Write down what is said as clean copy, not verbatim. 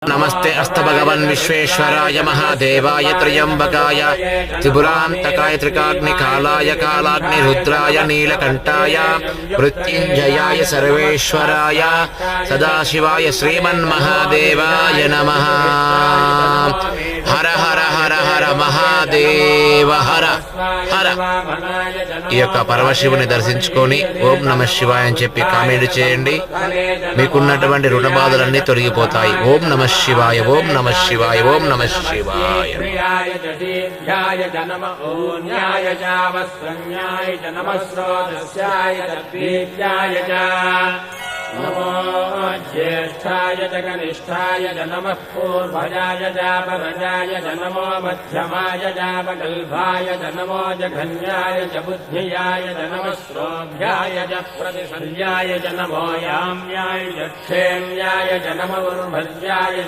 नमस्ते अस्तु भगवन् विश्वेश्वराय महादेवाय त्र्यंबकाय त्रिपुरान्तकाय त्रिकाग्निकालाय कालाग्निरुद्राय नीलकण्ठाय मृत्युञ्जयाय सर्वेश्वराय सदाशिवाय श्रीमन्महादेवाय नमः। हर हर हर हर महादेव हर हर। ఈ యొక్క పరమశివుని దర్శించుకొని ఓం నమ శివాయ అని చెప్పి కామెంట్ చేయండి. మీకున్నటువంటి రుణ బాధలన్నీ తొలగిపోతాయి. ఓం నమ శివాయ, ఓం నమ శివాయ, ఓం నమ శివాయ. नमो ज्येष्ठाय च कनिष्ठाय च नमः पूर्वजाय च परजाय च नमो मध्यमाय च वगल्भाय च नमो जघन्याय च बुद्धियाय च नमः श्रोभ्याय च प्रतिशल्याय च नमो याम्याय च क्षेम्याय च नमो उर्भज्याय च